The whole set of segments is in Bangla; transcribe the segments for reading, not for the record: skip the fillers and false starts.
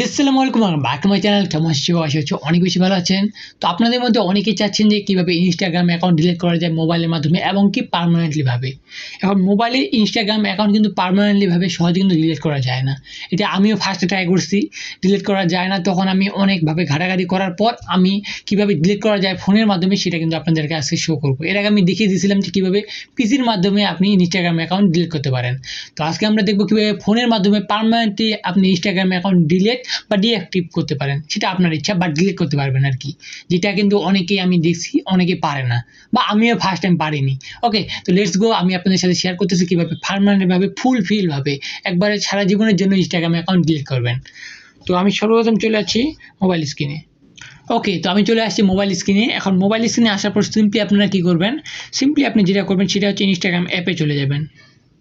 আসসালামু আলাইকুম ব্যাক টু মাই চ্যানেল। কেমন আছো? আশা করছি অনেক বেশি ভালো আছেন। তো আপনাদের মধ্যে অনেকেই চাচ্ছেন যে কীভাবে ইনস্টাগ্রাম অ্যাকাউন্ট ডিলিট করা যায় মোবাইলের মাধ্যমে এবং কি পার্মানেন্টলি ভাবে। এখন মোবাইলে ইনস্টাগ্রাম অ্যাকাউন্ট কিন্তু পার্মানেন্টলি ভাবে সহজে কিন্তু ডিলিট করা যায় না। এটা আমিও ফার্স্টে ট্রাই করছি, ডিলিট করা যায় না। তখন আমি অনেকভাবে ঘাটাঘাটি করার পর আমি কীভাবে ডিলিট করা যায় ফোনের মাধ্যমে সেটা কিন্তু আপনাদেরকে আজকে শো করবো। এর আগে আমি দেখিয়ে দিয়েছিলাম যে কীভাবে পিসির মাধ্যমে আপনি ইনস্টাগ্রাম অ্যাকাউন্ট ডিলিট করতে পারেন। তো আজকে আমরা দেখবো কীভাবে ফোনের মাধ্যমে পার্মানেন্টলি আপনি ইনস্টাগ্রাম অ্যাকাউন্ট ডিলিট বা ডিঅ্যাক্টিভ করতে পারেন। সেটা আপনার ইচ্ছা, বা ডিলিট করতে পারবেন আর কি। যেটা কিন্তু অনেকেই আমি দেখছি অনেকে পারে না, বা আমিও ফার্স্ট টাইম পারিনি। ওকে, তো লেটস গো। আমি আপনাদের সাথে শেয়ার করতেছি কীভাবে পার্মানেন্টভাবে ফুলফিলভাবে একবারে সারা জীবনের জন্য ইনস্টাগ্রাম অ্যাকাউন্ট ডিলিট করবেন। তো আমি সর্বপ্রথম চলে যাচ্ছি মোবাইল স্ক্রিনে। ওকে, তো আমি চলে আসছি মোবাইল স্ক্রিনে। এখন মোবাইল স্ক্রিনে আসার পর সিম্পলি আপনারা কী করবেন, সিম্পলি আপনি যেটা করবেন সেটা হচ্ছে ইনস্টাগ্রাম অ্যাপে চলে যাবেন।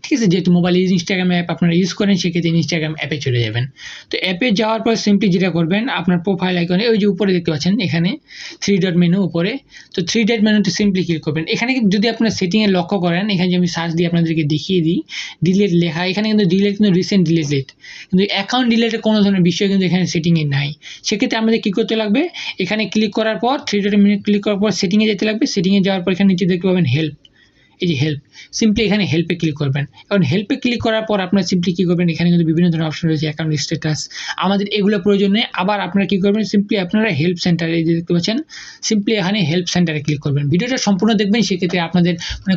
ঠিক আছে, যেহেতু মোবাইলে ইনস্টাগ্রাম অ্যাপ আপনারা ইউজ করেন সেক্ষেত্রে ইনস্টাগ্রাম অ্যাপে চলে যাবেন। তো অ্যাপে যাওয়ার পর সিম্পলি যেটা করবেন, আপনার প্রোফাইল আইকনে ওই যে উপরে দেখতে পাচ্ছেন এখানে 3 ডট মেনু উপরে, তো 3 ডট মেনুতে সিম্পলি ক্লিক করবেন। এখানে যদি আপনার সেটিংয়ে লক্ষ্য করেন, এখানে যে আমি সার্চ দিয়ে আপনাদেরকে দেখিয়ে দিই ডিলিট লেখা, এখানে কিন্তু ডিলিট কিন্তু রিসেন্ট ডিলিট, কিন্তু অ্যাকাউন্ট ডিলিটের কোনো ধরনের বিষয় কিন্তু এখানে সেটিংয়ে নাই। সেক্ষেত্রে আমাদের কী করতে লাগবে, এখানে ক্লিক করার পর 3 ডট মেনু ক্লিক করার পর সেটিংয়ে যেতে লাগবে। সেটিংয়ে যাওয়ার পর এখানে নিচে দেখতে পাবেন হেল্প, এই যে হেল্প, সিম্পলি এখানে হেল্পে ক্লিক করবেন। এখন হেল্পে ক্লিক করার পর আপনারা সিম্পলি কী করবেন, এখানে কিন্তু বিভিন্ন ধরনের অপশন রয়েছে, অ্যাকাউন্ট স্ট্যাটাস, আমাদের এগুলো প্রয়োজন নেই। আবার আপনারা কী করবেন, সিম্পলি আপনারা হেল্প সেন্টারে যে দেখতে পাচ্ছেন সিম্পলি এখানে হেল্প সেন্টারে ক্লিক করবেন। ভিডিওটা সম্পূর্ণ দেখবেন, সেক্ষেত্রে আপনাদের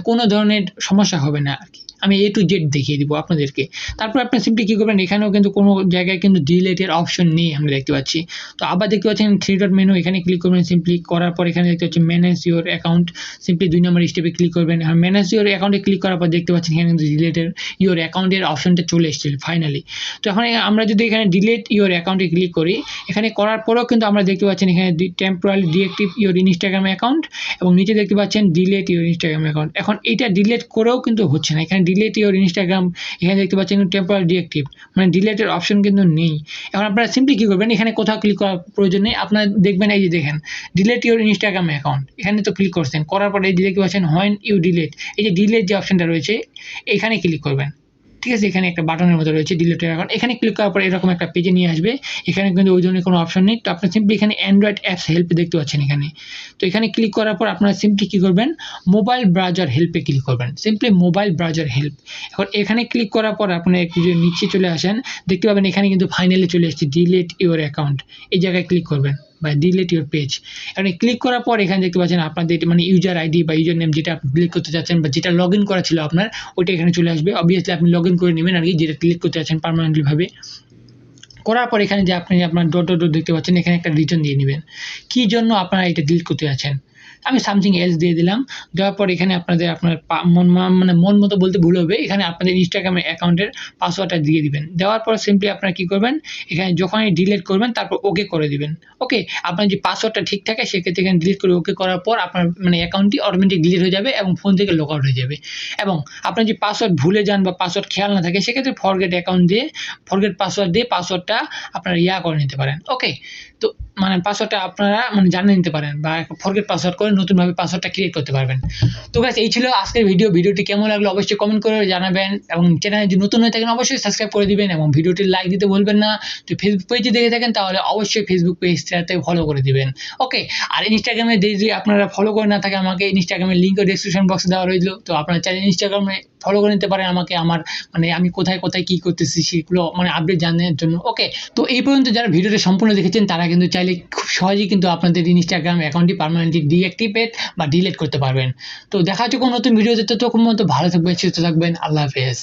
কোনো ধরনের সমস্যা হবে না আর কি। আমি A to Z দেখিয়ে দিব আপনাদেরকে। তারপর আপনি সিম্পলি কী করবেন, এখানেও কিন্তু কোনো জায়গায় কিন্তু ডিলিটের অপশন নেই আমরা দেখতে পাচ্ছি। তো আবার দেখতে পাচ্ছেন 3 ডট মেনু, এখানে ক্লিক করবেন। সিম্পলি করার পর এখানে দেখতে পাচ্ছি ম্যানেজ ইউর অ্যাকাউন্ট, সিম্পলি 2 নম্বর স্টেপে ক্লিক করবেন। আর ম্যানেজ ইউর অ্যাকাউন্টে ক্লিক করার পর দেখতে পাচ্ছেন এখানে কিন্তু ডিলিটের ইউর অ্যাকাউন্টের অপশনটা চলে এসেছে ফাইনালি। তো এখন আমরা যদি এখানে ডিলিট ইউর অ্যাকাউন্টে ক্লিক করি, এখানে করার পরেও কিন্তু আমরা দেখতে পাচ্ছেন এখানে temporary deactive your Instagram account, এবং নিচে দেখতে পাচ্ছেন ডিলিট ইউর ইনস্টাগ্রাম অ্যাকাউন্ট। এখন এইটা ডিলিট করেও কিন্তু হচ্ছে না, এখানে ডিলিট ইউর ইনস্টাগ্রাম, এখানে দেখতে পাচ্ছেন টেম্পোরারি ডিঅ্যাক্টিভ, মানে ডিলিটের অপশন কিন্তু নেই। এখন আপনারা সিম্পলি কী করবেন, এখানে কোথাও ক্লিক করার প্রয়োজন নেই। আপনারা দেখবেন এই যে দেখেন ডিলিট ইউর ইনস্টাগ্রাম অ্যাকাউন্ট, এখানে তো ক্লিক করছেন, করার পরে এই যে দেখতে পাচ্ছেন হোয়েন ইউ ডিলিট, এই যে ডিলিট যে অপশনটা রয়েছে এখানে ক্লিক করবেন। ঠিক আছে, এখানে একটা বাটনের মতো রয়েছে ডিলিটের অ্যাকাউন্ট, এখানে ক্লিক করার পর এরকম একটা পেজে নিয়ে আসবে। এখানে কিন্তু ওই ধরনের কোনো অপশন নেই। তো আপনি সিম্পলি এখানে অ্যান্ড্রয়েড অ্যাপস হেল্প দেখতে পাচ্ছেন এখানে। তো এখানে ক্লিক করার পর আপনারা সিম্পলি কী করবেন, মোবাইল ব্রাউজার হেল্পে ক্লিক করবেন, সিম্পলি মোবাইল ব্রাউজার হেল্প। এখন এখানে ক্লিক করার পর আপনারা একটু যদি নিচে চলে আসেন, দেখতে পাবেন এখানে কিন্তু ফাইনালি চলে এসেছে ডিলিট ইউর অ্যাকাউন্ট, এই জায়গায় ক্লিক করবেন বা ডিলিট ইউর পেজ। এখানে ক্লিক করার পর এখানে দেখতে পাচ্ছেন আপনাদের ইউজার আইডি বা ইউজার নেম যেটা আপনি ডিলিট করতে চাচ্ছেন বা যেটা লগ ইন করা ছিল আপনার, ওইটা এখানে চলে আসবে। অবভিয়াসলি আপনি লগ ইন করে নেবেন আর কি, যেটা ডিলিট করতে চাচ্ছেন পার্মানেন্টলিভাবে। করার পর এখানে যে আপনি আপনার ডট ডট দেখতে পাচ্ছেন, এখানে একটা রিজন দিয়ে নেবেন কী জন্য আপনারা এটা ডিলিট করতে যাচ্ছেন। আমি সামথিং এলস দিয়ে দিলাম। দেওয়ার পর এখানে আপনার মন মতো বলতে ভুল হবে, এখানে আপনাদের ইনস্টাগ্রামের অ্যাকাউন্টের পাসওয়ার্ডটা দিয়ে দিবেন। দেওয়ার পর সিম্পলি আপনারা কী করবেন, এখানে যখনই ডিলিট করবেন তারপর ওকে করে দিবেন। ওকে, আপনার যে পাসওয়ার্ডটা ঠিক থাকে সেক্ষেত্রে এখানে ডিলিট করে ওকে করার পর আপনার অ্যাকাউন্টটি অটোমেটিক ডিলিট হয়ে যাবে এবং ফোন থেকে লগ আউট হয়ে যাবে। এবং আপনার যে পাসওয়ার্ড ভুলে যান বা পাসওয়ার্ড খেয়াল না থাকে, সেক্ষেত্রে ফরগেট পাসওয়ার্ড দিয়ে পাসওয়ার্ডটা আপনারা করে নিতে পারেন। ওকে, তো পাসওয়ার্ডটা আপনারা জানিয়ে নিতে পারেন বা ফরগেট পাসওয়ার্ড করে নতুনভাবে পাসওয়ার্ডটা ক্রিয়েট করতে পারবেন। তো গাইস, এই ছিল আজকের ভিডিওটি কেমন লাগলো অবশ্যই কমেন্ট করে জানাবেন, এবং চ্যানেলে যদি নতুন হয়ে থাকেন অবশ্যই সাবস্ক্রাইব করে দিবেন, এবং ভিডিওটি লাইক দিতে ভুলবেন না। তো ফেসবুক পেজে দেখে থাকেন তাহলে অবশ্যই ফেসবুক পেজটাতে ফলো করে দিবেন। ওকে, আর ইনস্টাগ্রামে যদি আপনারা ফলো করে না থাকে, আমাকে ইনস্টাগ্রামের লিঙ্কও ডেসক্রিপশন বক্সে দেওয়া রইল। তো আপনারা চাইলে ইনস্টাগ্রামে ফলো করে নিতে পারেন আমাকে, আমার আমি কোথায় কোথায় কী করতেছি সেগুলো আপডেট জানার জন্য। ওকে, তো এই পর্যন্ত যারা ভিডিওটা সম্পূর্ণ দেখেছেন তারা কিন্তু চাইলে খুব সহজেই কিন্তু আপনাদের ইনস্টাগ্রাম অ্যাকাউন্টটি পার্মানেন্টলি ডিঅ্যাক্টিভেট বা ডিলিট করতে পারবেন। তো দেখা হচ্ছে কোনো নতুন ভিডিওতে, ততক্ষণ পর্যন্ত ভালো থাকবেন, সুস্থ থাকবেন। আল্লাহ হাফেজ।